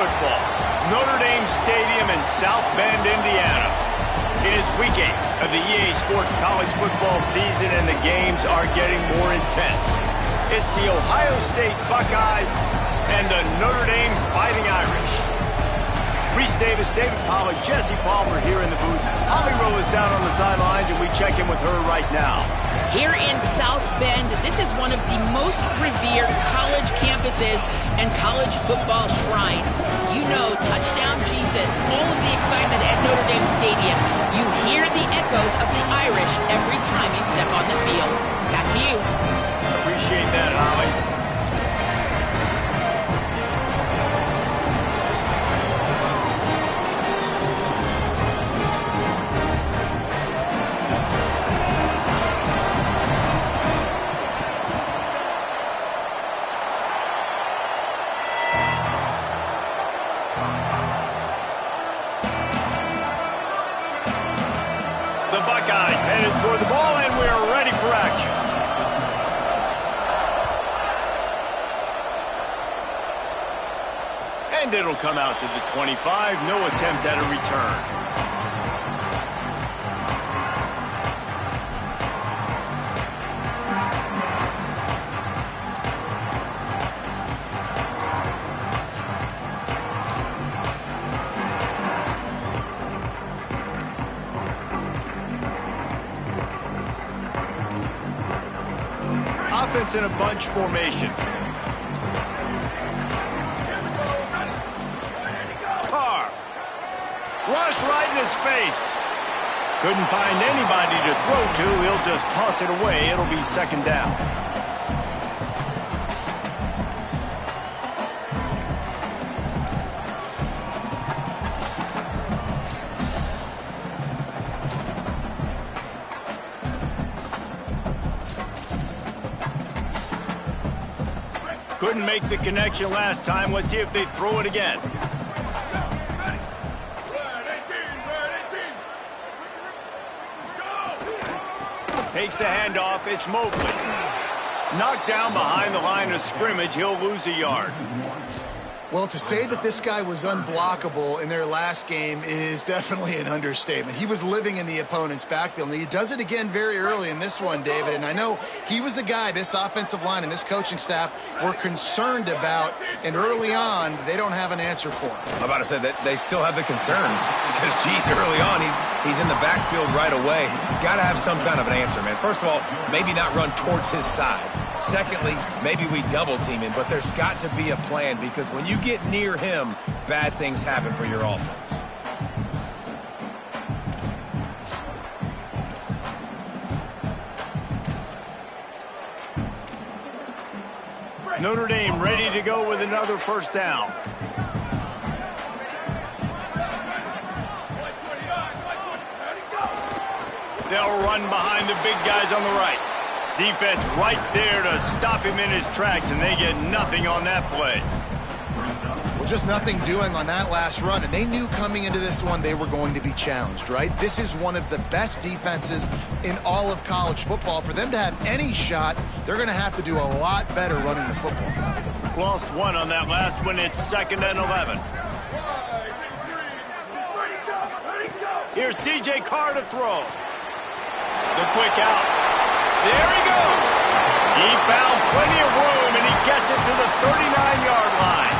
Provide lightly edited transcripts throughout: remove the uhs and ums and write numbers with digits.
football, Notre Dame Stadium in South Bend, Indiana. It is week 8 of the EA Sports college football season, and the games are getting more intense. It's the Ohio State Buckeyes and the Notre Dame Fighting Irish. Reese Davis, David Pollard, Jesse Palmer here in the booth. Holly Rowe is down on the sidelines, and we check in with her right now. Here in South Bend, this is one of the most revered college campuses and college football shrines. You know, touchdown Jesus, all of the excitement at Notre Dame Stadium. You hear the echoes of the Irish every time you step on the field. Back to you. Appreciate that, Holly. The Buckeyes headed toward the ball, and we're ready for action. And it'll come out to the 25. No attempt at a return. Offense in a bunch formation. Carr. Rush right in his face. Couldn't find anybody to throw to. He'll just toss it away. It'll be second down. Couldn't make the connection last time. Let's see if they throw it again. Takes the handoff. It's Mobley. Knocked down behind the line of scrimmage. He'll lose a yard. Well, to say that this guy was unblockable in their last game is definitely an understatement. He was living in the opponent's backfield, and he does it again very early in this one, David. And I know he was a guy this offensive line and this coaching staff were concerned about, and early on, they don't have an answer for him. I'm about to say that they still have the concerns because, geez, early on, he's in the backfield right away. Got to have some kind of an answer, man. First of all, maybe not run towards his side. Secondly, maybe we double team him, but there's got to be a plan because when you get near him, bad things happen for your offense. Notre Dame ready to go with another first down. They'll run behind the big guys on the right. Defense right there to stop him in his tracks, and they get nothing on that play. Well, just nothing doing on that last run, and they knew coming into this one they were going to be challenged, right? This is one of the best defenses in all of college football. For them to have any shot, they're going to have to do a lot better running the football. Lost one on that last one. It's 2nd and 11. Here's C.J. Carr to throw. The quick out. There he goes. He found plenty of room, and he gets it to the 39-yard line.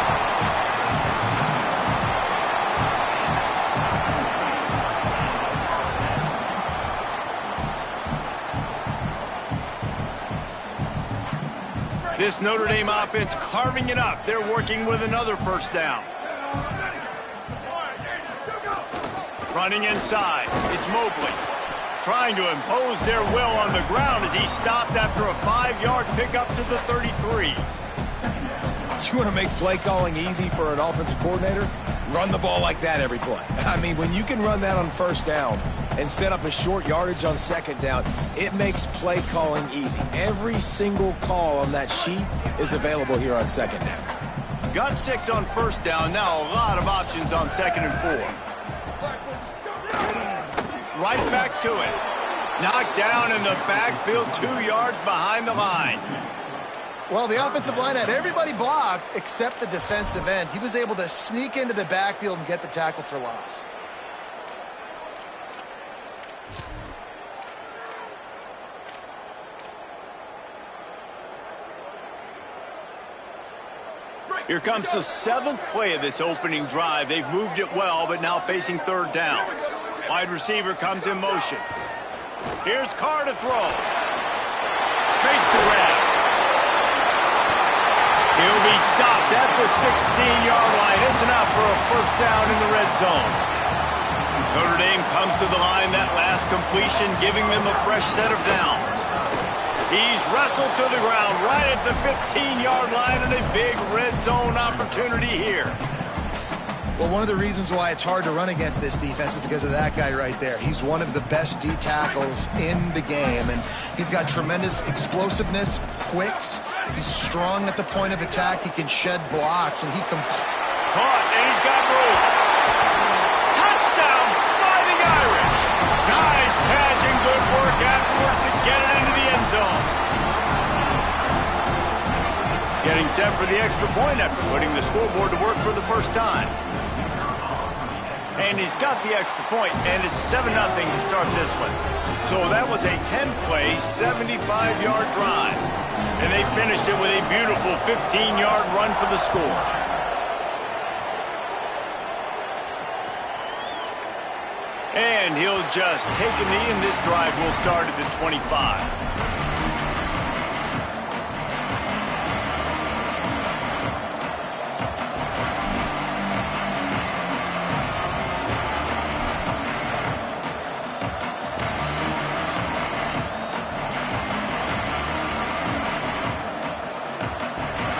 This Notre Dame offense carving it up. They're working with another first down. Running inside. It's Mobley. Trying to impose their will on the ground as he stopped after a 5-yard pickup to the 33. You want to make play calling easy for an offensive coordinator? Run the ball like that every play. I mean, when you can run that on first down and set up a short yardage on second down, it makes play calling easy. Every single call on that sheet is available here on second down. Got 6 on first down. Now a lot of options on 2nd and 4. Right back to it. Knocked down in the backfield, 2 yards behind the line. Well, the offensive line had everybody blocked except the defensive end. He was able to sneak into the backfield and get the tackle for loss. Here comes the 7th play of this opening drive. They've moved it well, but now facing 3rd down. Wide receiver comes in motion. Here's Carr to throw. Makes the grab. He'll be stopped at the 16-yard line. It's enough for a 1st down in the red zone. Notre Dame comes to the line that last completion, giving them a fresh set of downs. He's wrestled to the ground right at the 15-yard line, and a big red zone opportunity here. Well, one of the reasons why it's hard to run against this defense is because of that guy right there. He's one of the best D tackles in the game, and he's got tremendous explosiveness, quicks. He's strong at the point of attack. He can shed blocks, and he can... Caught, and he's got room. Touchdown, Fighting Irish. Nice catch and good work afterwards to get it into the end zone. Getting set for the extra point after putting the scoreboard to work for the first time. And he's got the extra point, and it's 7-0 to start this one. So that was a 10-play, 75-yard drive. And they finished it with a beautiful 15-yard run for the score. And he'll just take a knee, and this drive will start at the 25.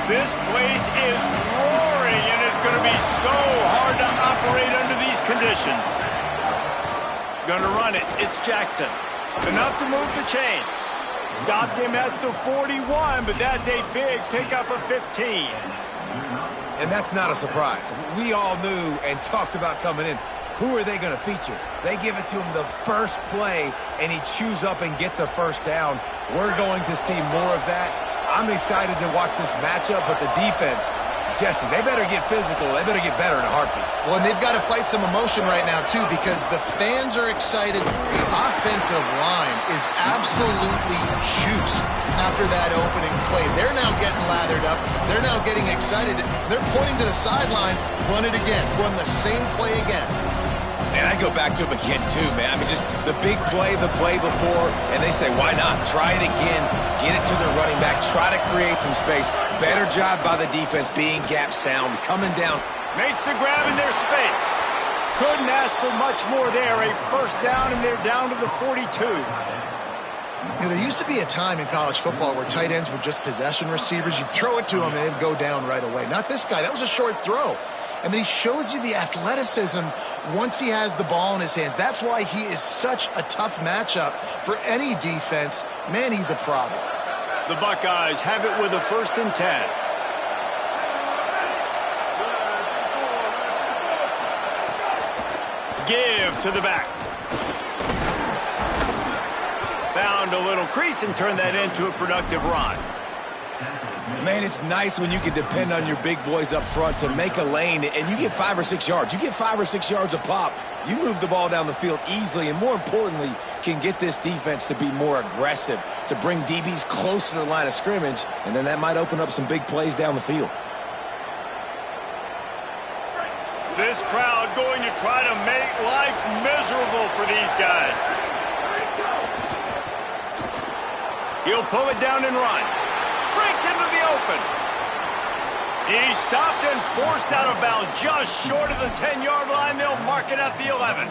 This place is roaring, and it's going to be so hard to operate under these conditions. Going to run it. It's Jackson. Enough to move the chains. Stopped him at the 41, but that's a big pickup of 15. And that's not a surprise. We all knew and talked about coming in. Who are they going to feature? They give it to him the first play, and he chews up and gets a 1st down. We're going to see more of that. I'm excited to watch this matchup, but the defense, Jesse, they better get physical. They better get better in a heartbeat. Well, and they've got to fight some emotion right now, too, because the fans are excited. The offensive line is absolutely juiced after that opening play. They're now getting lathered up. They're now getting excited. They're pointing to the sideline. Run it again. Run the same play again. And I go back to him again, too, man. I mean, just the big play, the play before, and they say, why not? Try it again. Get it to the running back. Try to create some space. Better job by the defense being gap sound, coming down. Makes the grab in their space. Couldn't ask for much more there. A 1st down, and they're down to the 42. You know, there used to be a time in college football where tight ends were just possession receivers. You'd throw it to them, and they'd go down right away. Not this guy. That was a short throw. And then he shows you the athleticism once he has the ball in his hands. That's why he is such a tough matchup for any defense. Man, he's a problem. The Buckeyes have it with a 1st and 10. Give to the back. Found a little crease and turned that into a productive run. Man, it's nice when you can depend on your big boys up front to make a lane, and you get 5 or 6 yards. You get 5 or 6 yards a pop. You move the ball down the field easily, and more importantly, can get this defense to be more aggressive, to bring DBs close to the line of scrimmage, and then that might open up some big plays down the field. This crowd going to try to make life miserable for these guys. He'll pull it down and run. Breaks into the open. He's stopped and forced out of bounds just short of the 10-yard line. They'll mark it at the 11.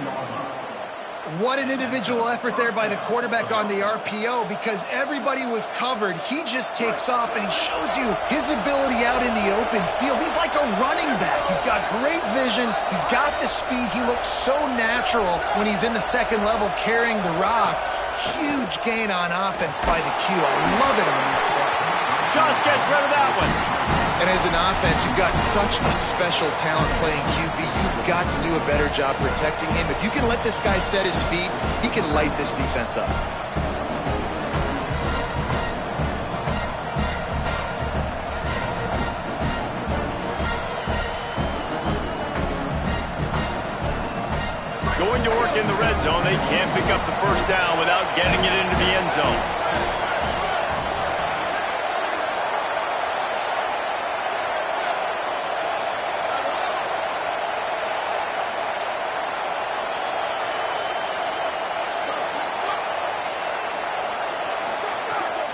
What an individual effort there by the quarterback on the RPO, because everybody was covered. He just takes off, and he shows you his ability out in the open field. He's like a running back. He's got great vision. He's got the speed. He looks so natural when he's in the second level carrying the rock. Huge gain on offense by the Q. I love it on that play. Just gets rid of that one. And as an offense, you've got such a special talent playing QB. You've got to do a better job protecting him. If you can let this guy set his feet, he can light this defense up. going to work in the red zone. They can't pick up the first down without getting it into the end zone.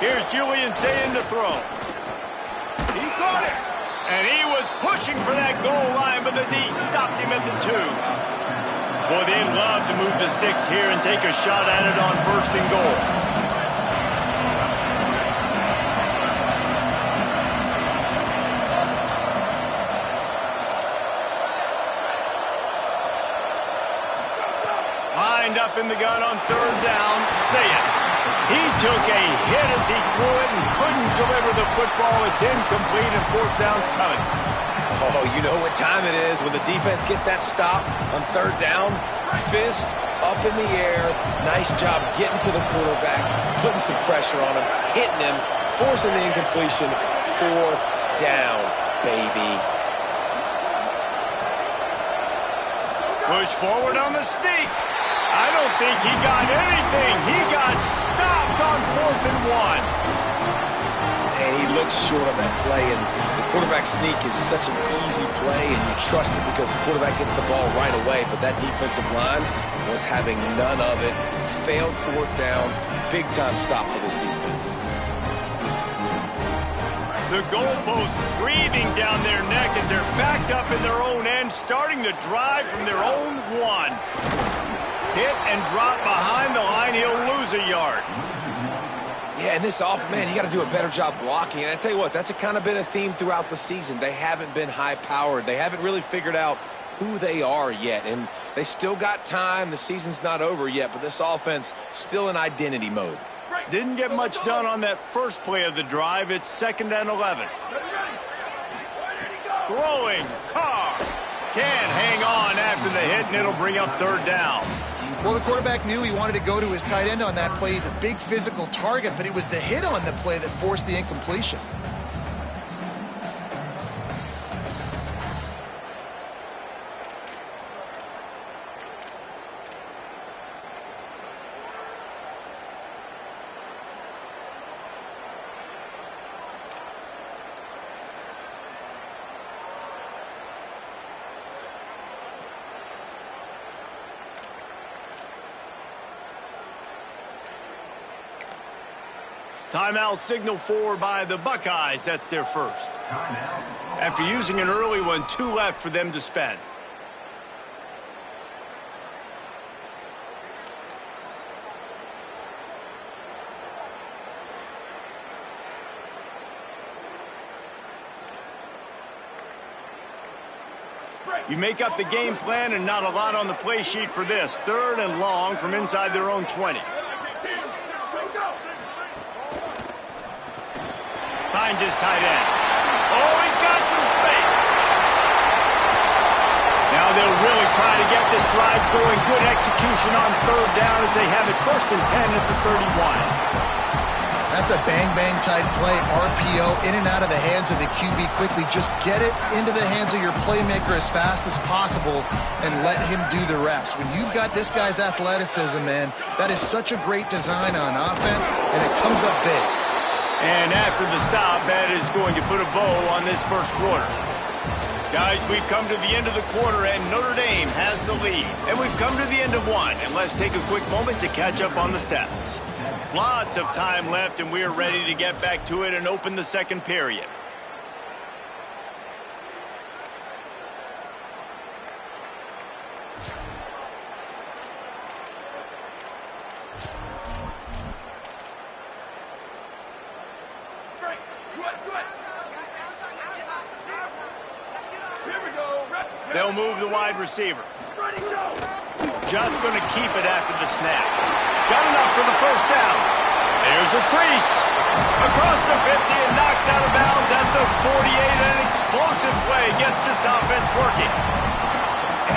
Here's Julian saying to throw. He caught it. And he was pushing for that goal line, but the D stopped him at the 2. Boy, they'd love to move the sticks here and take a shot at it on 1st and goal. Lined up in the gun on 3rd down. Say it. He took a hit as he threw it and couldn't deliver the football. It's incomplete and 4th down's coming. Oh, you know what time it is when the defense gets that stop on 3rd down. Fist up in the air. Nice job getting to the quarterback, putting some pressure on him, hitting him, forcing the incompletion. 4th down, baby. Push forward on the sneak. I don't think he got anything. He got stopped on 4th and 1. And he looks short on that play, and the quarterback sneak is such an easy play, and you trust it because the quarterback gets the ball right away, but that defensive line was having none of it. Failed 4th down. Big-time stop for this defense. The goalpost breathing down their neck as they're backed up in their own end, starting to drive from their own 1. Hit and drop behind the line. He'll lose a yard. Yeah, and this offense, man, you got to do a better job blocking. And I tell you what, that's kind of been a theme throughout the season. They haven't been high-powered. They haven't really figured out who they are yet. And they still got time. The season's not over yet, but this offense still in identity mode. Didn't get much done on that first play of the drive. It's 2nd and 11. Throwing. Carr can't hang on after the hit, and it'll bring up 3rd down. Well, the quarterback knew he wanted to go to his tight end on that play. He's a big physical target, but it was the hit on the play that forced the incompletion. Timeout signal forward by the Buckeyes. That's their first. After using an early one, 2 left for them to spend. You make up the game plan and not a lot on the play sheet for this. 3rd and long from inside their own 20. Finds his tight end. Oh, he's got some space. Now they'll really try to get this drive going. Good execution on 3rd down as they have it 1st and 10 at the 31. That's a bang-bang type play. RPO in and out of the hands of the QB quickly. Just get it into the hands of your playmaker as fast as possible and let him do the rest. When you've got this guy's athleticism, man, that is such a great design on offense, and it comes up big. And after the stop, that is going to put a bow on this first quarter. Guys, we've come to the end of the quarter, and Notre Dame has the lead. And we've come to the end of one, and let's take a quick moment to catch up on the stats. Lots of time left, and we are ready to get back to it and open the second period. They'll move the wide receiver. Just going to keep it after the snap. Got enough for the first down. There's a crease. Across the 50 and knocked out of bounds at the 48. An explosive play gets this offense working.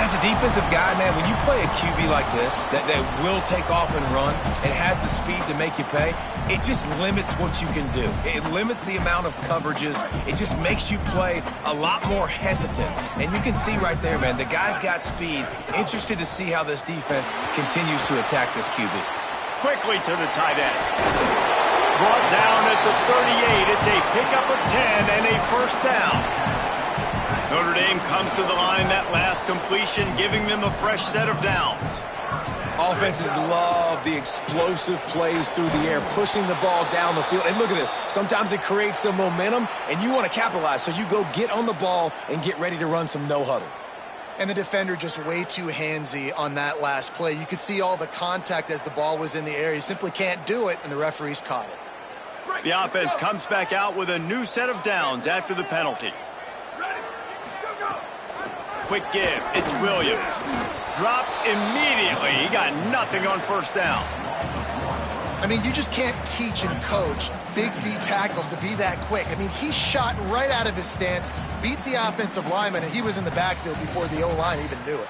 And As a defensive guy, man, when you play a QB like this that will take off and run and has the speed to make you pay, it just limits what you can do. It limits the amount of coverages. It just makes you play a lot more hesitant. And you can see right there, man, the guy's got speed. Interested to see how this defense continues to attack this QB. Quickly to the tight end. Brought down at the 38. It's a pickup of 10 and a first down. Notre Dame comes to the line that last completion, giving them a fresh set of downs. Offenses love the explosive plays through the air, pushing the ball down the field. And look at this. Sometimes it creates some momentum, and you want to capitalize. So you go get on the ball and get ready to run some no-huddle. And the defender just way too handsy on that last play. You could see all the contact as the ball was in the air. He simply can't do it, and the referees caught it. The offense comes back out with a new set of downs after the penalty. Quick give. It's Williams. Dropped immediately. He got nothing on first down. I mean, you just can't teach and coach Big D tackles to be that quick. I mean, he shot right out of his stance, beat the offensive lineman, and he was in the backfield before the O-line even knew it.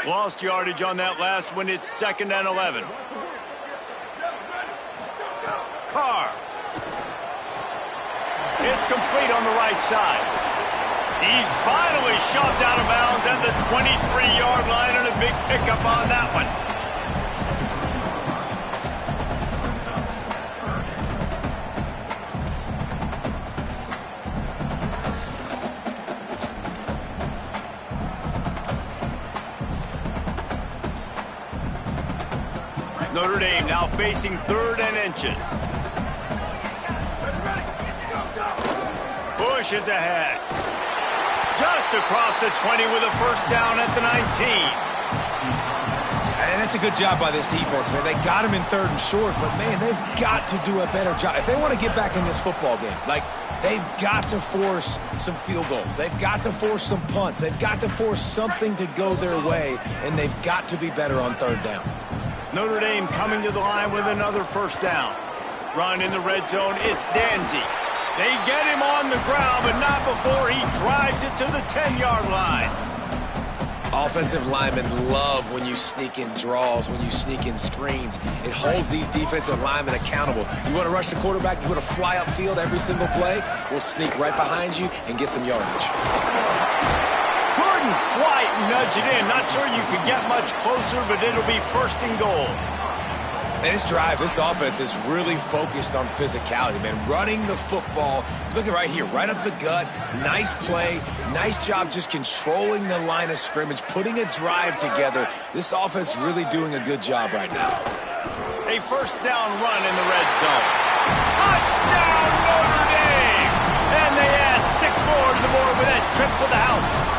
Lost yardage on that last one. It's 2nd and 11. Carr. It's complete on the right side. He's finally shoved out of bounds at the 23-yard line, and a big pickup on that one. Notre Dame now facing 3rd and inches. Bush is ahead. Just across the 20 with a first down at the 19. And that's a good job by this defense, man. They got him in 3rd and short, but, man, they've got to do a better job. If they want to get back in this football game, like, they've got to force some field goals. They've got to force some punts. They've got to force something to go their way, and they've got to be better on 3rd down. Notre Dame coming to the line with another first down. Run in the red zone. It's Danzy. They get him on the ground, but not before he drives it to the 10-yard line. Offensive linemen love when you sneak in draws, when you sneak in screens. It holds these defensive linemen accountable. You want to rush the quarterback, you want to fly upfield every single play, we'll sneak right behind you and get some yardage. Couldn't quite nudge it in. Not sure you could get much closer, but it'll be 1st and goal. And this drive, this offense is really focused on physicality, man. Running the football. Look at right here, right up the gut. Nice play. Nice job just controlling the line of scrimmage, putting a drive together. This offense really doing a good job right now. A first down run in the red zone. Touchdown, Notre Dame! And they add 6 more to the board with that trip to the house.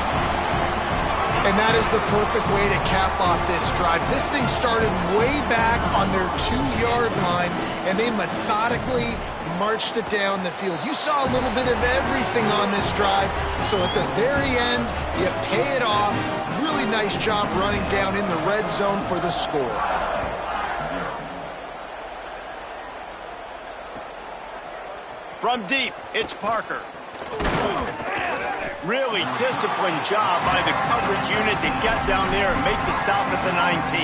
And that is the perfect way to cap off this drive. This thing started way back on their 2-yard line, and they methodically marched it down the field. You saw a little bit of everything on this drive, so at the very end, you pay it off. Really nice job running down in the red zone for the score. From deep, it's Parker. Really disciplined job by the coverage unit to get down there and make the stop at the 19.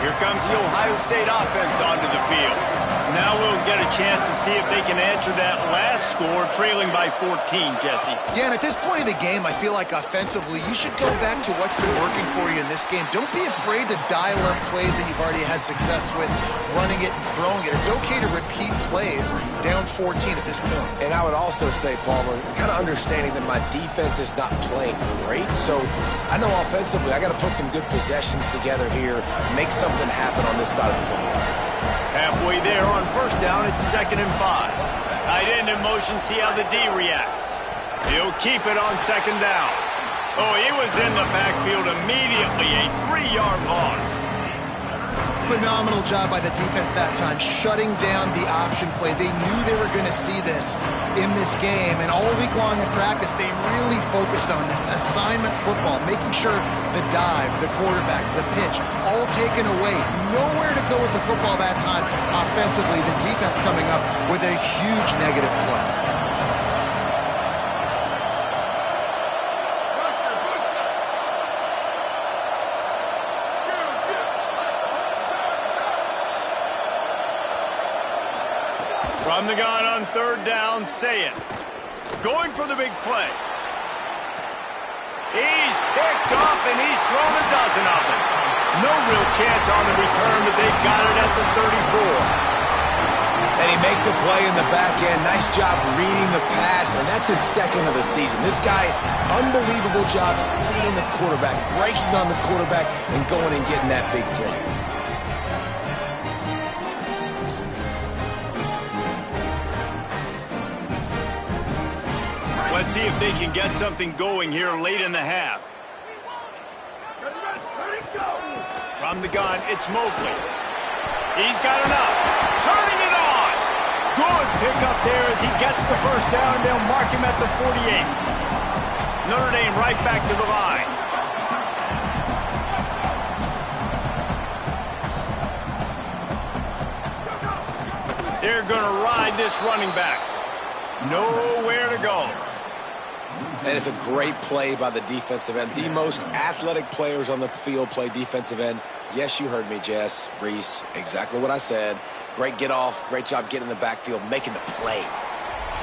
Here comes the Ohio State offense onto the field. Now we'll get a chance to see if they can answer that last score, trailing by 14, Jesse. Yeah, and at this point of the game, I feel like offensively, you should go back to what's been working for you in this game. Don't be afraid to dial up plays that you've already had success with, running it and throwing it. It's okay to repeat plays down 14 at this point. And I would also say, Palmer, kind of understanding that my defense is not playing great, so I know offensively I got to put some good possessions together here, make something happen on this side of the football. Halfway there on first down, it's 2nd and 5. Tight end in motion, see how the D reacts. He'll keep it on second down. Oh, he was in the backfield immediately. A 3-yard loss. Phenomenal job by the defense that time, shutting down the option play. They knew they were going to see this in this game, and all week long in practice, they really focused on this assignment football, making sure the dive, the quarterback, the pitch, all taken away. Nowhere to go with the football that time offensively. The defense coming up with a huge negative play. From the gun on third down, say it. Going for the big play. He's picked off and he's thrown a dozen of them. No real chance on the return, but they've got it at the 34. And he makes a play in the back end. Nice job reading the pass, and that's his second of the season. This guy, unbelievable job seeing the quarterback, breaking on the quarterback, and going and getting that big play. Let's see if they can get something going here late in the half. From the gun, it's Mobley. He's got enough. Turning it on. Good pickup there as he gets the first down, and they'll mark him at the 48. Notre Dame right back to the line. They're going to ride this running back. Nowhere to go. And it's a great play by the defensive end. The most athletic players on the field play defensive end. Yes, you heard me, Jess, Reese. Exactly what I said. Great get off. Great job getting in the backfield, making the play.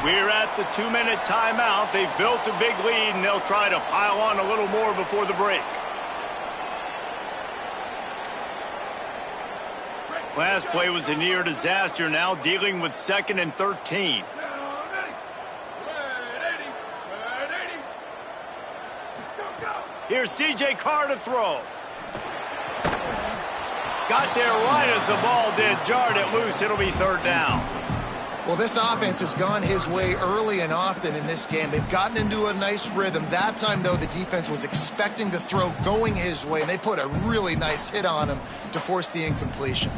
We're at the 2-minute timeout. They've built a big lead, and they'll try to pile on a little more before the break. Last play was a near disaster. Now dealing with 2nd and 13. Here's C.J. Carr to throw. Got there right as the ball did. Jarred it loose. It'll be third down. Well, this offense has gone his way early and often in this game. They've gotten into a nice rhythm. That time, though, the defense was expecting the throw going his way, and they put a really nice hit on him to force the incompletion.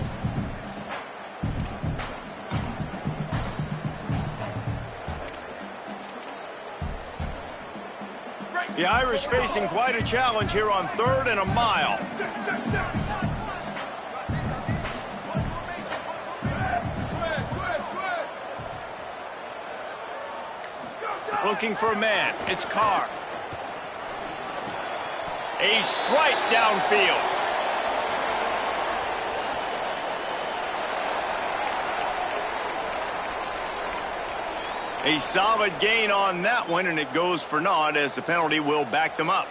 The Irish facing quite a challenge here on 3rd and a mile. Looking for a man. It's Carr. A strike downfield. A solid gain on that one, and it goes for naught as the penalty will back them up.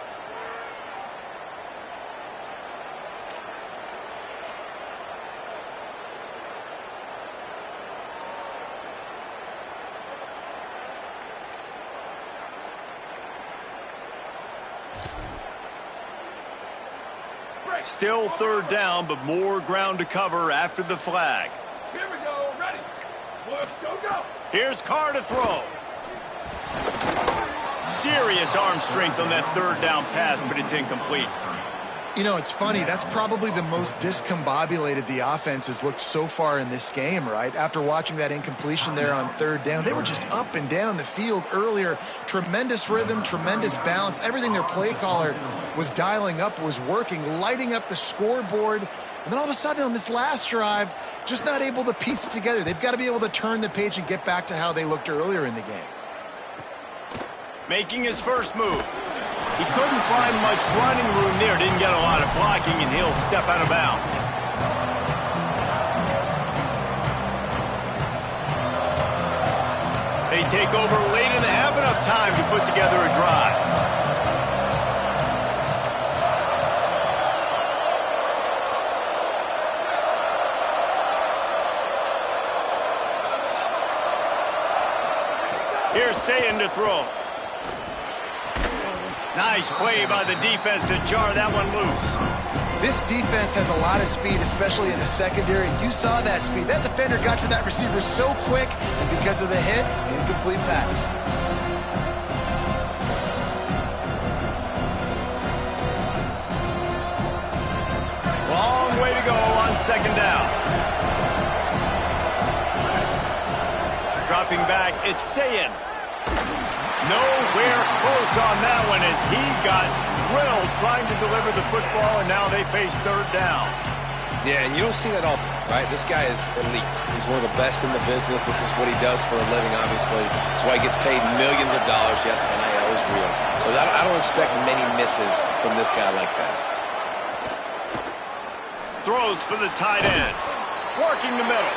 Still third down, but more ground to cover after the flag. Here we go, ready. Let's go, go. Here's Carr to throw. Serious arm strength on that third down pass, but it's incomplete. You know, it's funny. That's probably the most discombobulated the offense has looked so far in this game, right? After watching that incompletion there on third down, they were just up and down the field earlier. Tremendous rhythm, tremendous balance. Everything their play caller was dialing up was working, lighting up the scoreboard. And then all of a sudden on this last drive, just not able to piece it together. They've got to be able to turn the page and get back to how they looked earlier in the game. Making his first move. He couldn't find much running room there. Didn't get a lot of blocking, and he'll step out of bounds. They take over late and have enough time to put together a drive. Here's Sayin to throw. Nice play by the defense to jar that one loose. This defense has a lot of speed, especially in the secondary. You saw that speed. That defender got to that receiver so quick, and because of the hit, incomplete pass. way to go on second down. Dropping back, it's Sayin. Nowhere close on that one as he got drilled trying to deliver the football, and now they face third down. Yeah, and you don't see that often, right? This guy is elite. He's one of the best in the business. This is what he does for a living, obviously. That's why he gets paid millions of dollars. Yes, NIL is real. So I don't expect many misses from this guy like that. Throws for the tight end. Working the middle.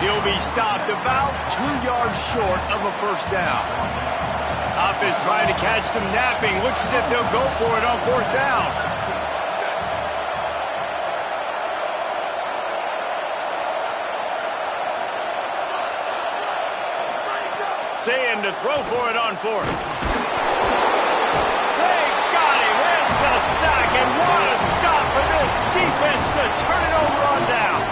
He'll be stopped about 2 yards short of a first down. Offense trying to catch them napping. Looks as if they'll go for it on fourth down. Saying to throw for it on fourth. They got him. It's a sack, and what a stop for this defense to turn it over on downs.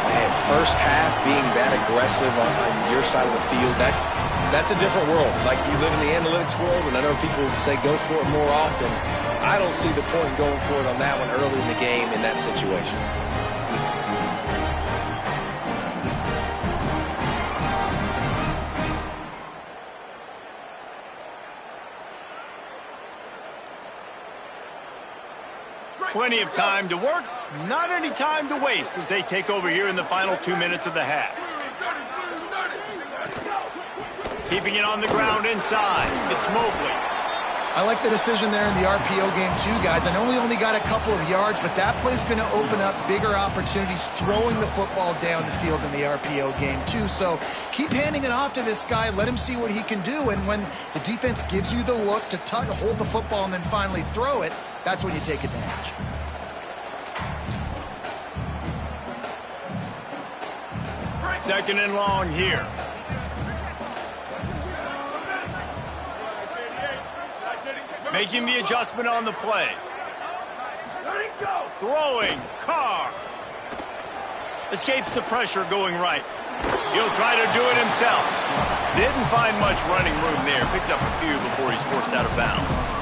Man, first half being that aggressive on your side of the field, that's a different world. Like, you live in the analytics world, and I know people say go for it more often. I don't see the point in going for it on that one early in the game in that situation. Plenty of time to work, not any time to waste as they take over here in the final 2 minutes of the half. Keeping it on the ground inside, it's Mobley. I like the decision there in the RPO game too, guys. I know we only got a couple of yards, but that play's going to open up bigger opportunities throwing the football down the field in the RPO game too. So keep handing it off to this guy. Let him see what he can do. And when the defense gives you the look to hold the football and then finally throw it, that's when you take advantage. Second and long here. Making the adjustment on the play. Throwing. Carr. Escapes the pressure going right. He'll try to do it himself. Didn't find much running room there. Picks up a few before he's forced out of bounds.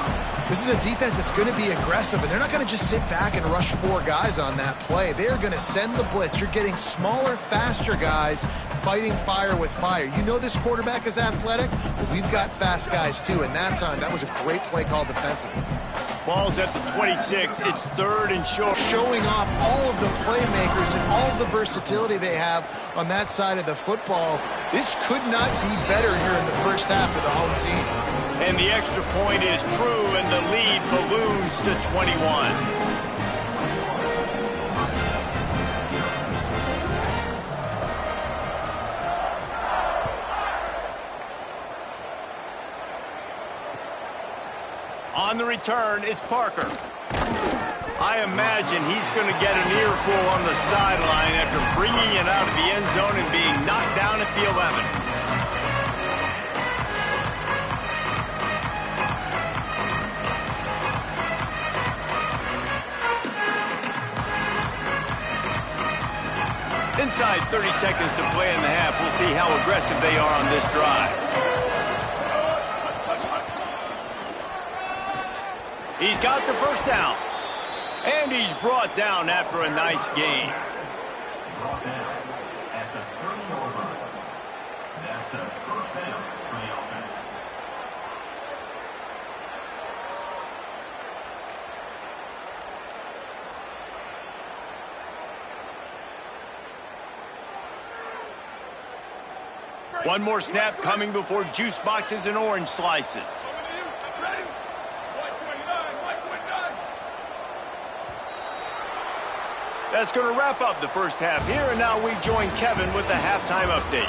This is a defense that's going to be aggressive, and they're not going to just sit back and rush 4 guys on that play. They are going to send the blitz. You're getting smaller, faster guys fighting fire with fire. You know this quarterback is athletic, but we've got fast guys too, and that time, that was a great play call defensively. Ball's at the 26. It's third and short. Showing off all of the playmakers and all of the versatility they have on that side of the football. This could not be better here in the first half for the home team. And the extra point is true, and the lead balloons to 21. On the return, it's Parker. I imagine he's going to get an earful on the sideline after bringing it out of the end zone and being knocked down at the 11. Inside 30 seconds to play in the half. We'll see how aggressive they are on this drive. He's got the first down. And he's brought down after a nice gain. Brought down at the 30-yard line. That's a first down for the offense. One more snap coming before juice boxes and orange slices. That's going to wrap up the first half here, and now we join Kevin with the halftime update.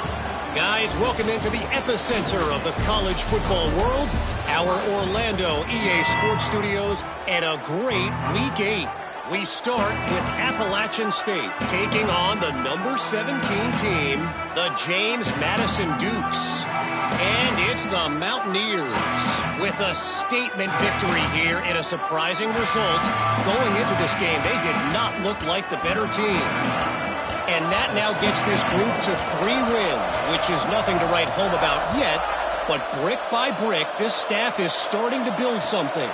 Guys, welcome into the epicenter of the college football world, our Orlando EA Sports Studios, and a great Week 8. We start with Appalachian State taking on the number 17 team, the James Madison Dukes. And it's the Mountaineers with a statement victory here in a surprising result. Going into this game, they did not look like the better team. And that now gets this group to 3 wins, which is nothing to write home about yet. But brick by brick, this staff is starting to build something.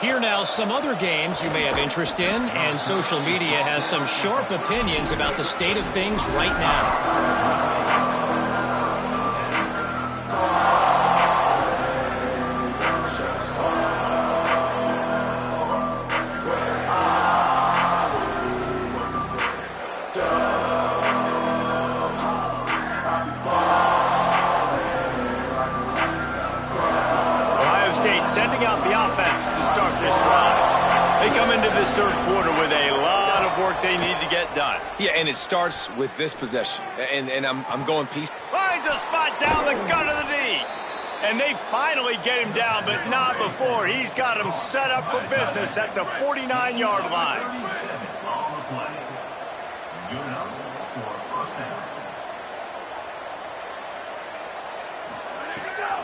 Here now, some other games you may have interest in, and social media has some sharp opinions about the state of things right now. Sending out the offense to start this drive. They come into this third quarter with a lot of work they need to get done. Yeah, and it starts with this possession. And I'm going piece. Finds a spot down the gut of the knee. And they finally get him down, but not before. He's got him set up for business at the 49-yard line.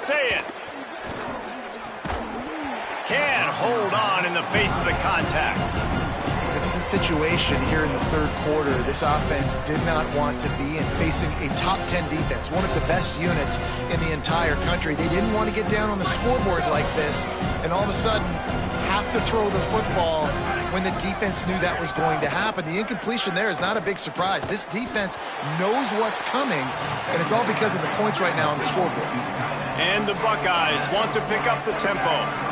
Say it. Can hold on in the face of the contact. This is a situation here in the third quarter this offense did not want to be in, facing a top 10 defense, one of the best units in the entire country. They didn't want to get down on the scoreboard like this and all of a sudden have to throw the football when the defense knew that was going to happen. The incompletion there is not a big surprise. This defense knows what's coming, and it's all because of the points right now on the scoreboard. And the Buckeyes want to pick up the tempo.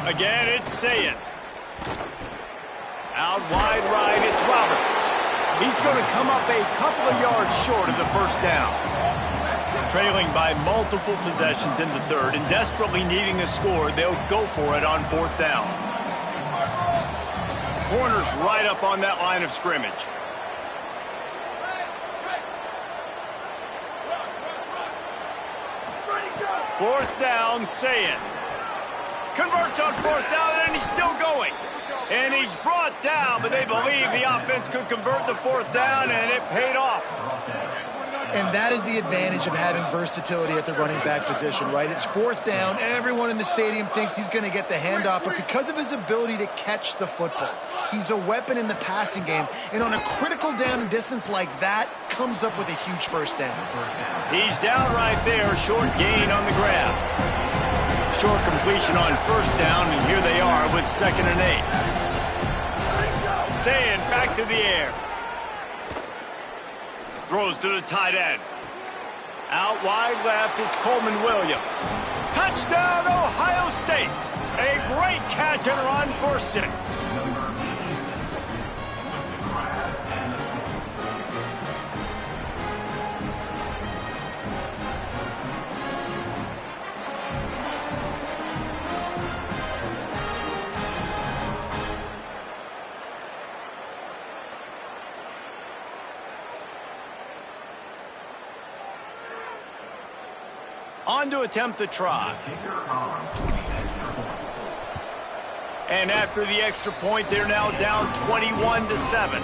Again, it's Sayin. Out wide right, it's Roberts. He's going to come up a couple of yards short of the first down. Trailing by multiple possessions in the third and desperately needing a score, they'll go for it on fourth down. Corners right up on that line of scrimmage. Fourth down, Sayin. Converts on fourth down, and he's still going. And he's brought down, but they believe the offense could convert the fourth down, and it paid off. And that is the advantage of having versatility at the running back position, right? It's fourth down. Everyone in the stadium thinks he's going to get the handoff, but because of his ability to catch the football, he's a weapon in the passing game. And on a critical down and distance like that, comes up with a huge first down. He's down right there, short gain on the grab. Short completion on first down, and here they are with 2nd and 8. Sayin back to the air. Throws to the tight end. Out wide left, it's Coleman Williams. Touchdown, Ohio State. A great catch and run for 6. On to attempt the try. And after the extra point, they're now down 21-7.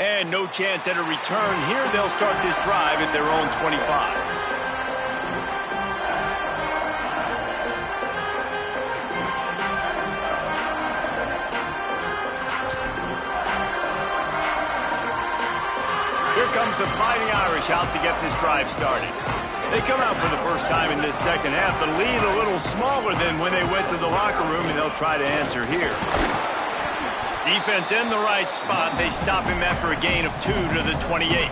And no chance at a return here. They'll start this drive at their own 25. Here comes the Fighting Irish out to get this drive started. They come out for the first time in this second half. The lead a little smaller than when they went to the locker room, and they'll try to answer here. Defense in the right spot. They stop him after a gain of 2 to the 28.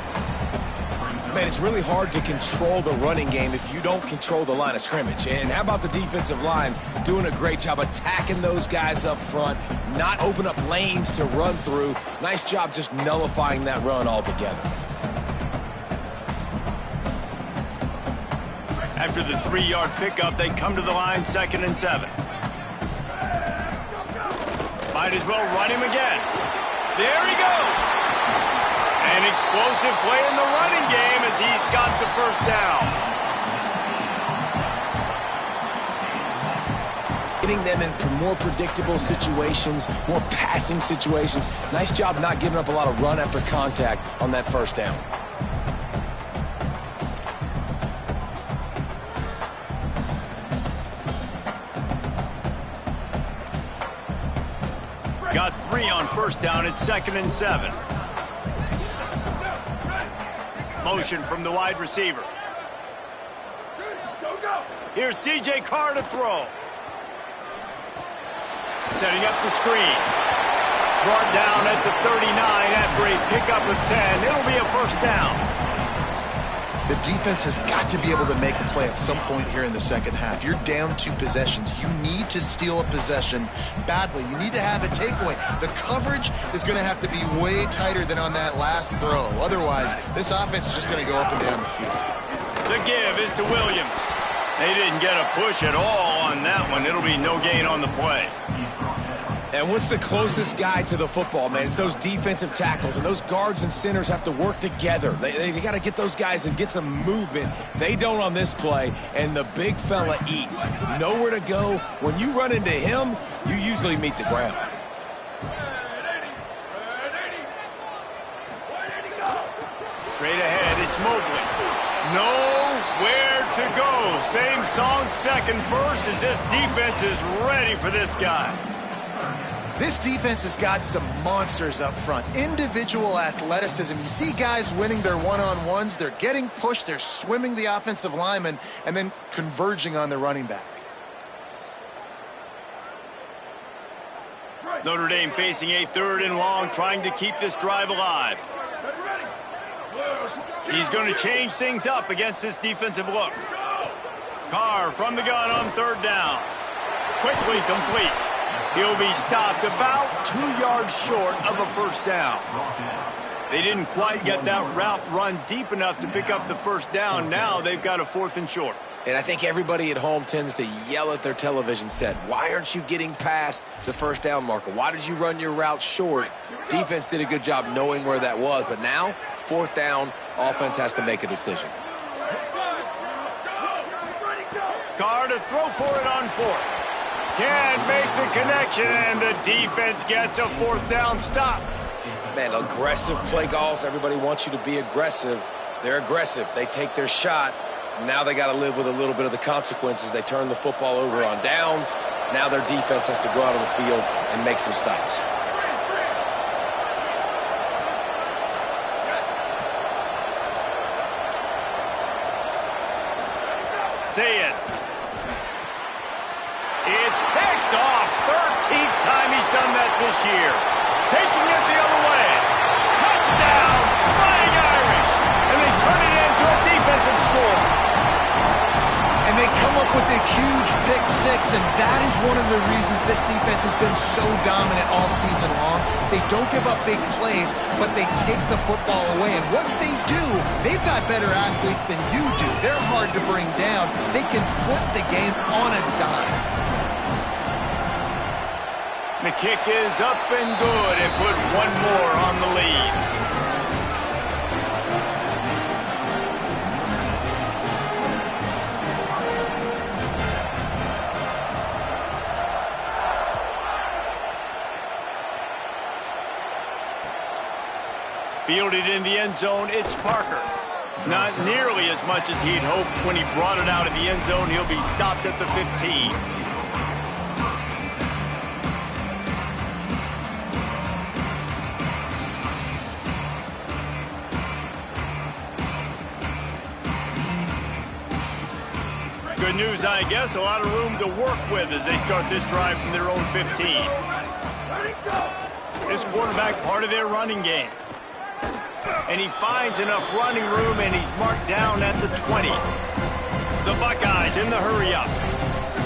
Man, it's really hard to control the running game if you don't control the line of scrimmage. And how about the defensive line doing a great job attacking those guys up front, not open up lanes to run through. Nice job just nullifying that run altogether. After the 3-yard pickup, they come to the line 2nd and 7. Might as well run him again. There he goes. An explosive play in the running game as he's got the first down. getting them in more predictable situations, more passing situations. Nice job not giving up a lot of run after contact on that first down. Got 3 on first down. It's 2nd and 7. Motion from the wide receiver. Here's C.J. Carr to throw. Setting up the screen. Brought down at the 39 after a pickup of 10. It'll be a first down. The defense has got to be able to make a play at some point here in the second half. You're down 2 possessions. You need to steal a possession badly. You need to have a takeaway. The coverage is going to have to be way tighter than on that last throw. Otherwise, this offense is just going to go up and down the field. The give is to Williams. They didn't get a push at all on that one. It'll be no gain on the play. And what's the closest guy to the football, man? It's those defensive tackles, and those guards and centers have to work together. They got to get those guys and get some movement. They don't on this play, and the big fella eats. Nowhere to go. When you run into him, you usually meet the ground. Straight ahead, it's Mobley. Nowhere to go. Same song, second verse, as this defense is ready for this guy. This defense has got some monsters up front. Individual athleticism. You see guys winning their one-on-ones. They're getting pushed. They're swimming the offensive lineman and then converging on the running back. Notre Dame facing a 3rd and long, trying to keep this drive alive. He's going to change things up against this defensive look. Carr from the gun on 3rd down. Quickly complete. He'll be stopped about 2 yards short of a first down. They didn't quite get that route run deep enough to pick up the first down. Now they've got a 4th and short. And I think everybody at home tends to yell at their television set. Why aren't you getting past the first down marker? Why did you run your route short? Defense did a good job knowing where that was. But now, 4th down, offense has to make a decision. Carr to throw for it on 4th. Can't make the connection, and the defense gets a 4th down stop. Man, aggressive play calls. Everybody wants you to be aggressive. They're aggressive. They take their shot. Now they got to live with a little bit of the consequences. They turn the football over on downs. Now their defense has to go out on the field and make some stops. See it. It's picked off. 13th time he's done that this year. Taking it the other way. Touchdown, Fighting Irish. And they turn it into a defensive score. And they come up with a huge pick 6, and that is one of the reasons this defense has been so dominant all season long. They don't give up big plays, but they take the football away. And once they do, they've got better athletes than you do. They're hard to bring down. They can flip the game on a dime. The kick is up and good, and put one more on the lead. Fielded in the end zone, it's Parker. Not nearly as much as he'd hoped when he brought it out of the end zone. He'll be stopped at the 15. Good news, I guess. A lot of room to work with as they start this drive from their own 15. This quarterback, part of their running game. And he finds enough running room, and he's marked down at the 20. The Buckeyes in the hurry-up.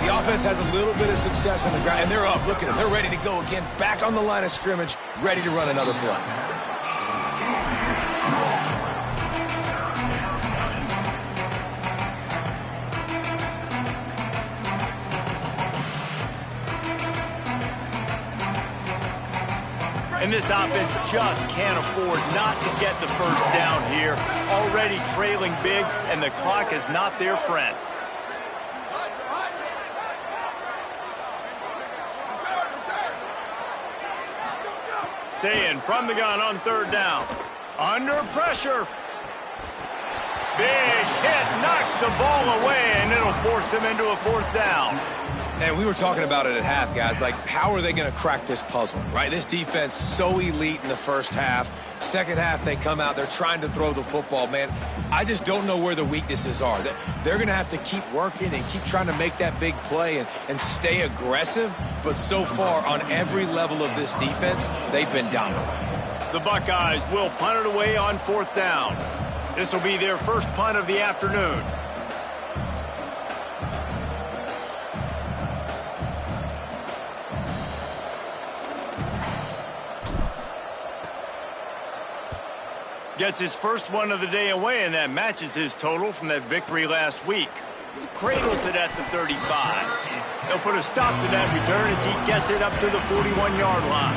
The offense has a little bit of success on the ground, and they're up. Look at them. They're ready to go again. Back on the line of scrimmage, ready to run another play. And this offense just can't afford not to get the first down here. Already trailing big, and the clock is not their friend. Saying from the gun on third down. Under pressure. Big hit, knocks the ball away, and it'll force him into a fourth down. And we were talking about it at half, guys. Like, how are they going to crack this puzzle, right? This defense so elite in the first half. Second half, they come out. They're trying to throw the football, man. I just don't know where the weaknesses are. They're going to have to keep working and keep trying to make that big play and stay aggressive. But so far, on every level of this defense, they've been dominant. The Buckeyes will punt it away on fourth down. This will be their first punt of the afternoon. Gets his first one of the day away, and that matches his total from that victory last week. Cradles it at the 35. They'll put a stop to that return as he gets it up to the 41-yard line.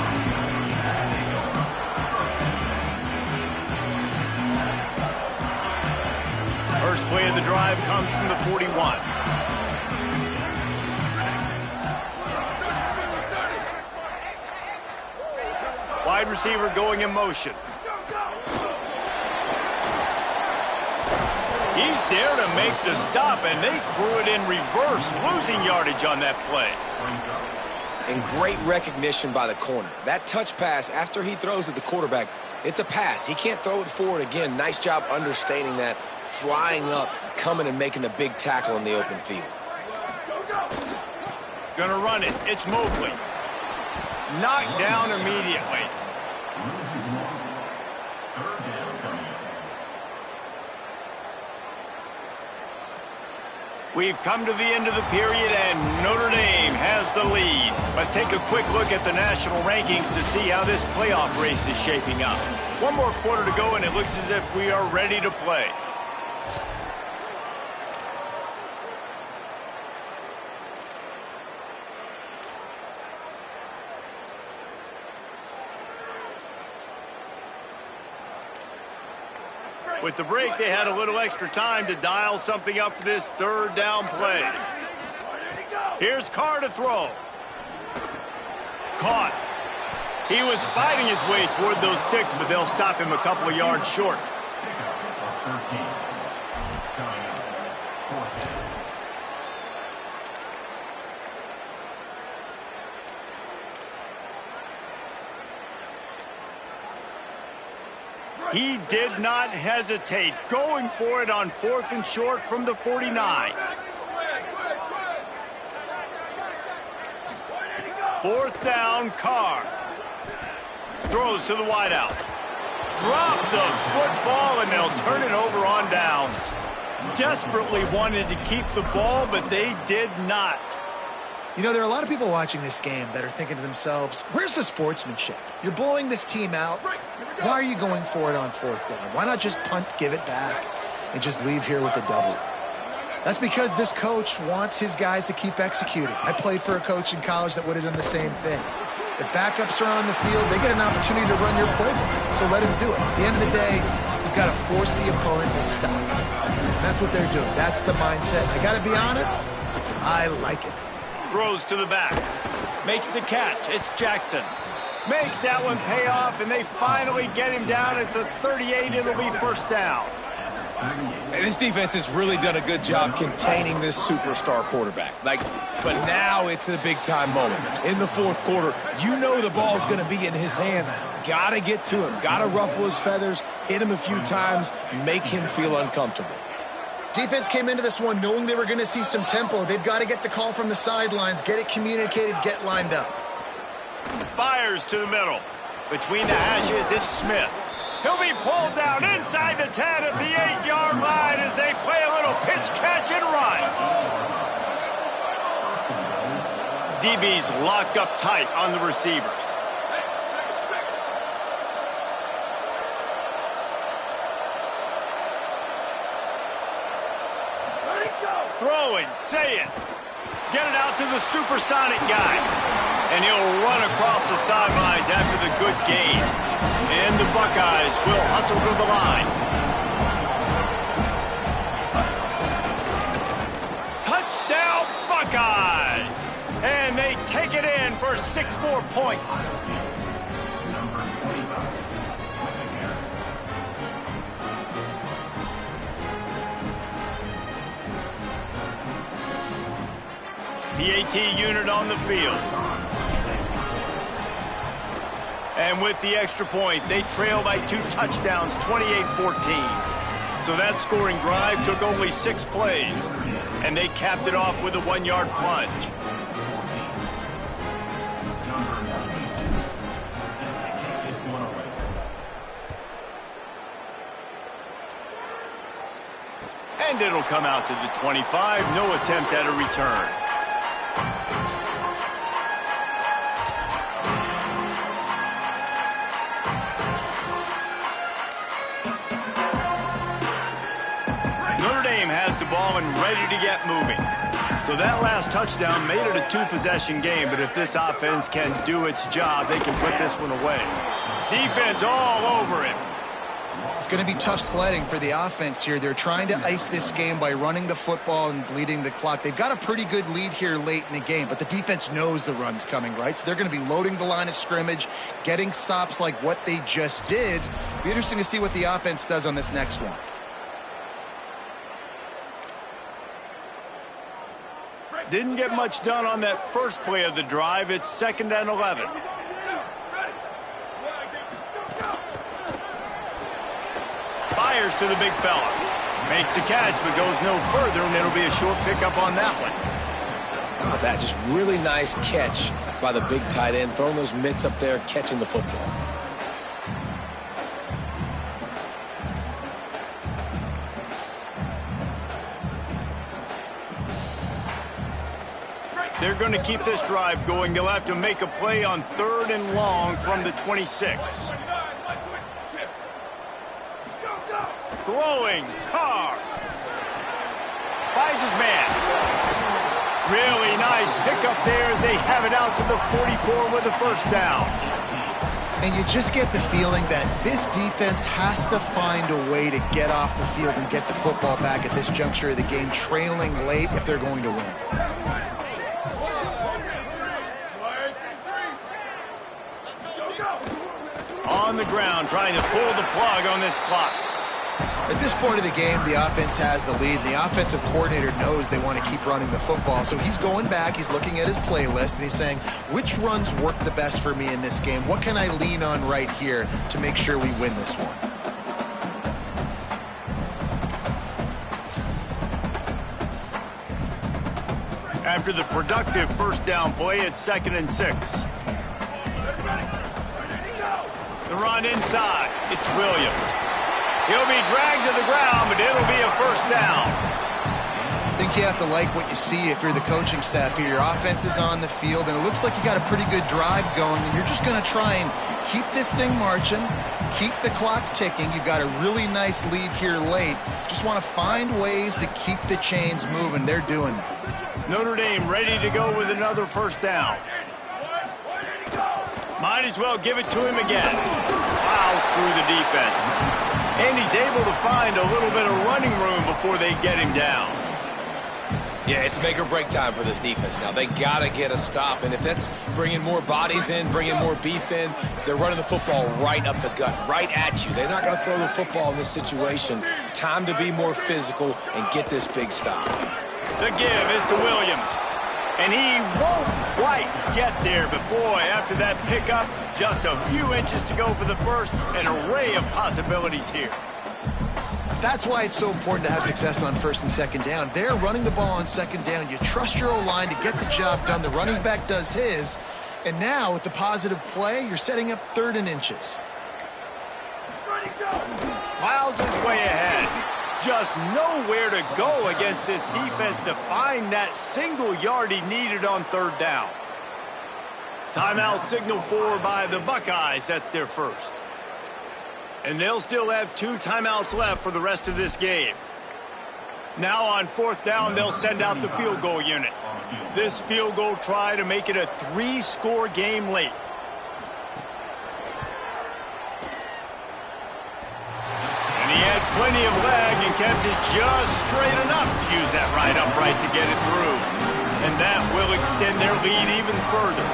First play of the drive comes from the 41. Wide receiver going in motion. He's there to make the stop, and they threw it in reverse, losing yardage on that play. And great recognition by the corner. That touch pass, after he throws at the quarterback, it's a pass. He can't throw it forward again. Nice job understanding that, flying up, coming and making the big tackle in the open field. Gonna run it. It's Mobley. Knocked down immediately. We've come to the end of the period, and Notre Dame has the lead. Let's take a quick look at the national rankings to see how this playoff race is shaping up. One more quarter to go, and it looks as if we are ready to play. With the break, they had a little extra time to dial something up for this third down play. Here's Carr to throw. Caught. He was fighting his way toward those sticks, but they'll stop him a couple of yards short. He did not hesitate, going for it on fourth and short from the 49. Fourth down, Carr. Throws to the wideout. Drop the football, and they'll turn it over on downs. Desperately wanted to keep the ball, but they did not. You know, there are a lot of people watching this game that are thinking to themselves, where's the sportsmanship? You're blowing this team out. Why are you going for it on fourth down? Why not just punt, give it back, and just leave here with a W? That's because this coach wants his guys to keep executing. I played for a coach in college that would have done the same thing. If backups are on the field, they get an opportunity to run your playbook, so let him do it. At the end of the day, you've got to force the opponent to stop. And that's what they're doing. That's the mindset. I got to be honest, I like it. Throws to the back. Makes the catch. It's Jackson. Makes that one pay off, and they finally get him down at the 38. It'll be first down. And this defense has really done a good job containing this superstar quarterback. But now it's a big-time moment. In the fourth quarter, you know the ball's going to be in his hands. Got to get to him. Got to ruffle his feathers, hit him a few times, make him feel uncomfortable. Defense came into this one knowing they were going to see some tempo. They've got to get the call from the sidelines, get it communicated, get lined up. Fires to the middle. Between the hashes, it's Smith. He'll be pulled down inside the 10 at the 8-yard line as they play a little pitch, catch, and run. DB's locked up tight on the receivers. Throwing, say it. Get it out to the supersonic guy. And he'll run across the sidelines after the good gain. And the Buckeyes will hustle to the line. Touchdown, Buckeyes! And they take it in for 6 more points. number 25, The AT unit on the field. And with the extra point, they trail by 2 touchdowns, 28-14. So that scoring drive took only 6 plays, and they capped it off with a 1-yard plunge. number 92, set to kick this one away. And it'll come out to the 25. No attempt at a return. Notre Dame has the ball and ready to get moving. So that last touchdown made it a 2-possession game, but if this offense can do its job, they can put this one away. Defense all over it. It's going to be tough sledding for the offense here. They're trying to ice this game by running the football and bleeding the clock. They've got a pretty good lead here late in the game, but the defense knows the run's coming, right? So they're going to be loading the line of scrimmage, getting stops like what they just did. Be interesting to see what the offense does on this next one. Didn't get much done on that first play of the drive. It's 2nd and 11. Fires to the big fella. Makes a catch, but goes no further, and it'll be a short pickup on that one. How about that? Just really nice catch by the big tight end, throwing those mitts up there, catching the football. They're going to keep this drive going. They'll have to make a play on 3rd and long from the 26. Throwing, Carr. Finds his man. Really nice pickup there as they have it out to the 44 with a 1st down. And you just get the feeling that this defense has to find a way to get off the field and get the football back at this juncture of the game, trailing late if they're going to win. On the ground, trying to pull the plug on this clock. At this point of the game, the offense has the lead, and the offensive coordinator knows they want to keep running the football. So he's going back, he's looking at his playlist, and he's saying, which runs work the best for me in this game? What can I lean on right here to make sure we win this one? After the productive 1st down play, it's 2nd and 6. The run inside. It's Williams. He'll be dragged to the ground, but it'll be a 1st down. I think you have to like what you see if you're the coaching staff here. Your offense is on the field, and it looks like you got a pretty good drive going, and you're just going to try and keep this thing marching, keep the clock ticking. You've got a really nice lead here late. Just want to find ways to keep the chains moving. They're doing that. Notre Dame ready to go with another 1st down. Might as well give it to him again. Plows through the defense. And he's able to find a little bit of running room before they get him down. Yeah, it's make or break time for this defense now. They got to get a stop, and if that's bringing more bodies in, bringing more beef in, they're running the football right up the gut, right at you. They're not going to throw the football in this situation. Time to be more physical and get this big stop. The give is to Williams. And he won't quite get there, but boy, after that pickup, just a few inches to go for the 1st, an array of possibilities here. That's why it's so important to have success on 1st and 2nd down. They're running the ball on 2nd down. You trust your O-line to get the job done. The running back does his. And now, with the positive play, you're setting up 3rd and inches. Plows his way ahead. Just nowhere to go against this defense to find that single yard he needed on 3rd down. Timeout signaled for by the Buckeyes. That's their 1st. And they'll still have 2 timeouts left for the rest of this game. Now on 4th down, they'll send out the field goal unit. This field goal try to make it a 3-score game late. And he had plenty of leg and kept it just straight enough to use that right upright to get it through. And that will extend their lead even further.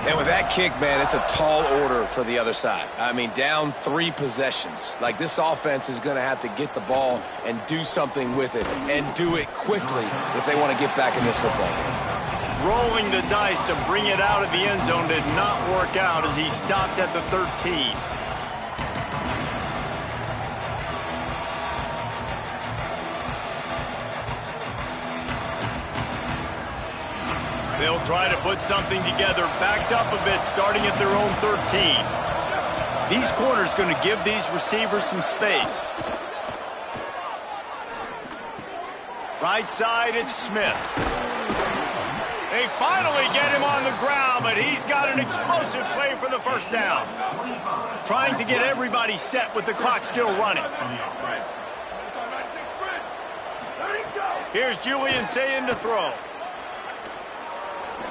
And with that kick, man, it's a tall order for the other side. I mean, down 3 possessions. Like, this offense is going to have to get the ball and do something with it, and do it quickly if they want to get back in this football game. Rolling the dice to bring it out of the end zone did not work out as he stopped at the 13. They'll try to put something together, backed up a bit, starting at their own 13. These corners going to give these receivers some space. Right side, it's Smith. They finally get him on the ground, but he's got an explosive play for the first down. Trying to get everybody set with the clock still running. Here's Julian saying to throw.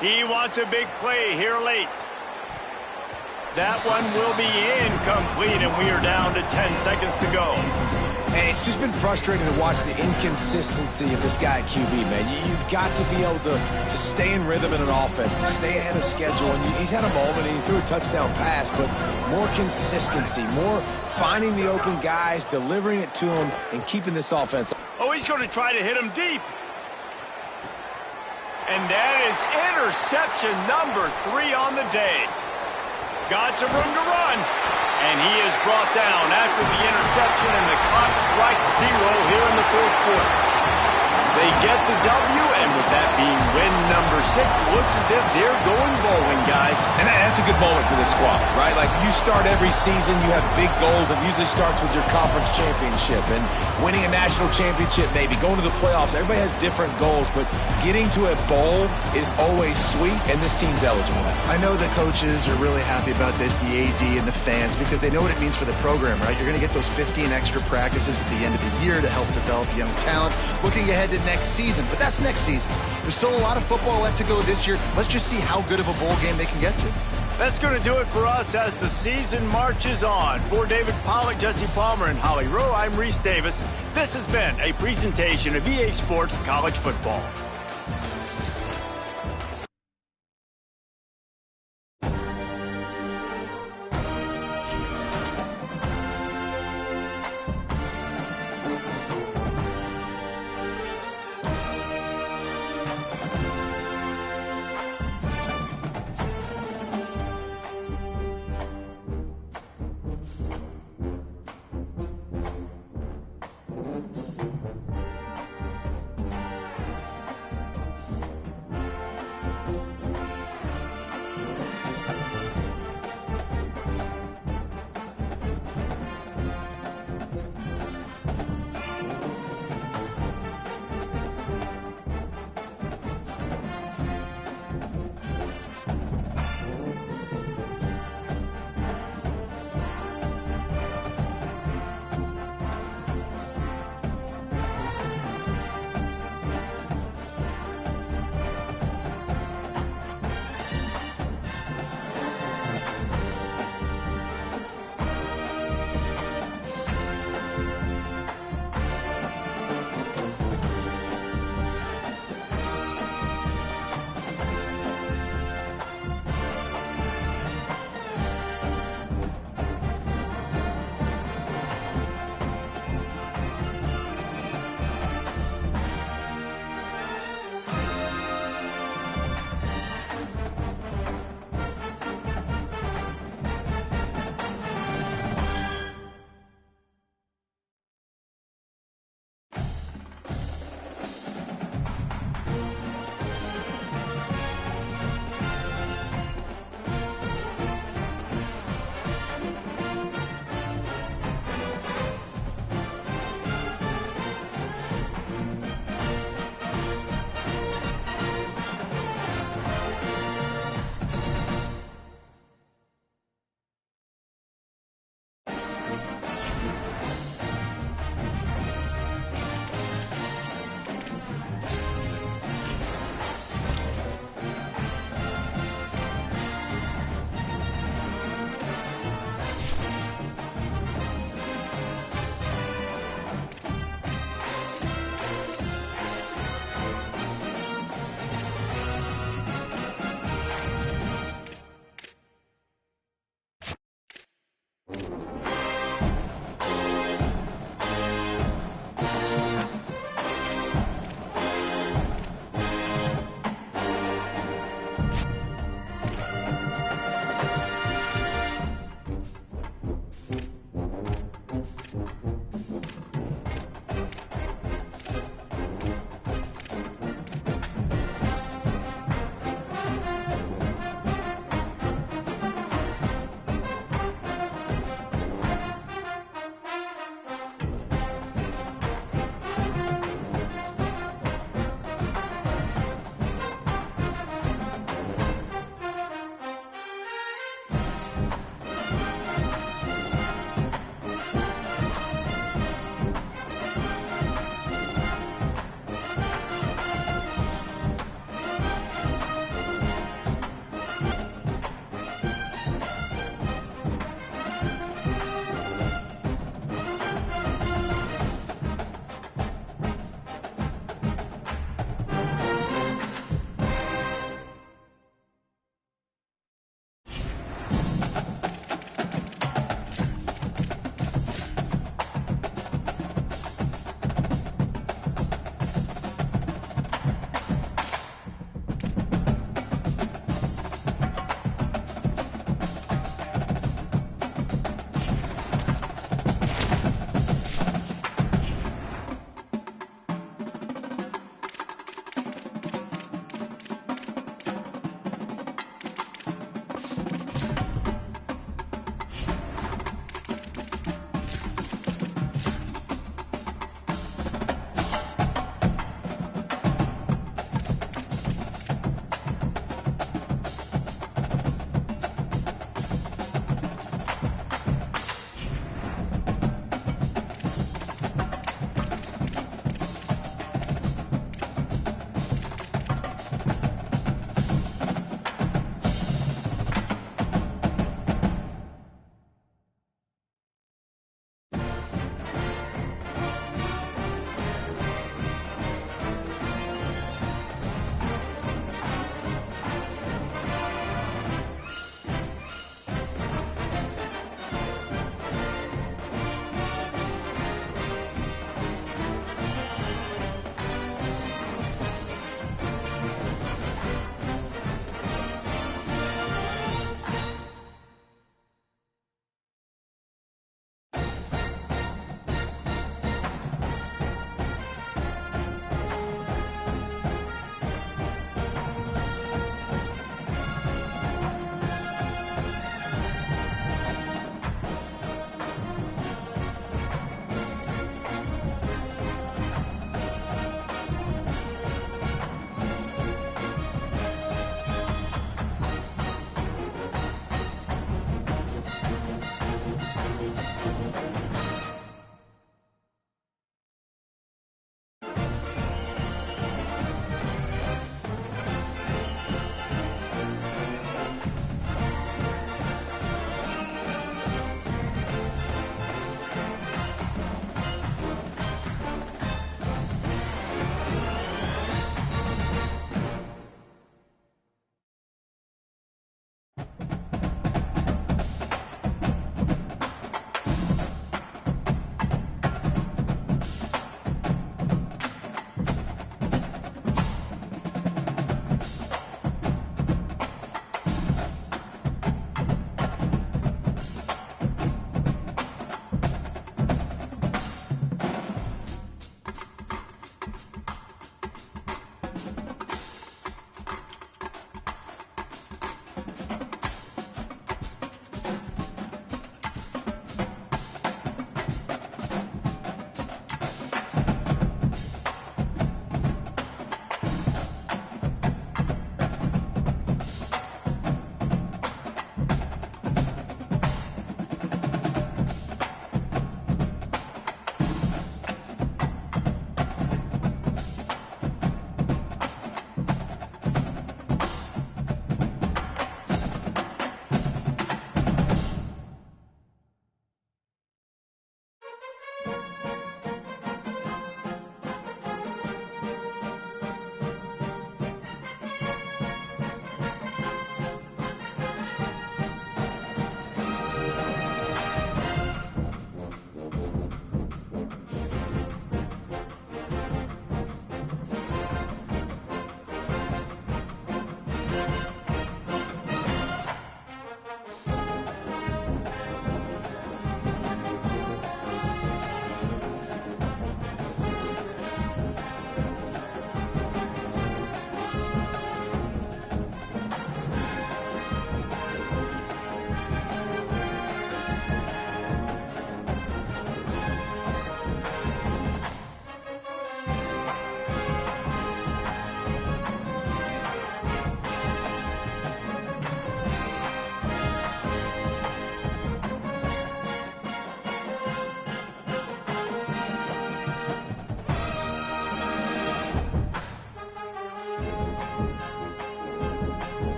He wants a big play here late. That one will be incomplete, and we are down to 10 seconds to go. And it's just been frustrating to watch the inconsistency of this guy at QB, man. You've got to be able to stay in rhythm in an offense, to stay ahead of schedule. And he's had a moment, and he threw a touchdown pass, but more consistency, more finding the open guys, delivering it to him, and keeping this offense. Oh, he's going to try to hit him deep. And that is interception number 3 on the day. Got some room to run. And he is brought down after the interception, and the clock strikes 0 here in the 4th quarter. They get the W, and with that being win number 6, looks as if they're going bowling, guys. And that's a good moment for this squad, right? Like, you start every season, you have big goals. It usually starts with your conference championship and winning a national championship, maybe going to the playoffs. Everybody has different goals, but getting to a bowl is always sweet, and this team's eligible. I know the coaches are really happy about this, the AD and the fans, because they know what it means for the program, right? You're going to get those 15 extra practices at the end of the year to help develop young talent. Looking ahead to next season, but that's next season. There's still a lot of football left to go this year. Let's just see how good of a bowl game they can get to. That's going to do it for us as the season marches on. For David Pollack, Jesse Palmer, and Holly Rowe, I'm Reese Davis. This has been a presentation of EA Sports College Football.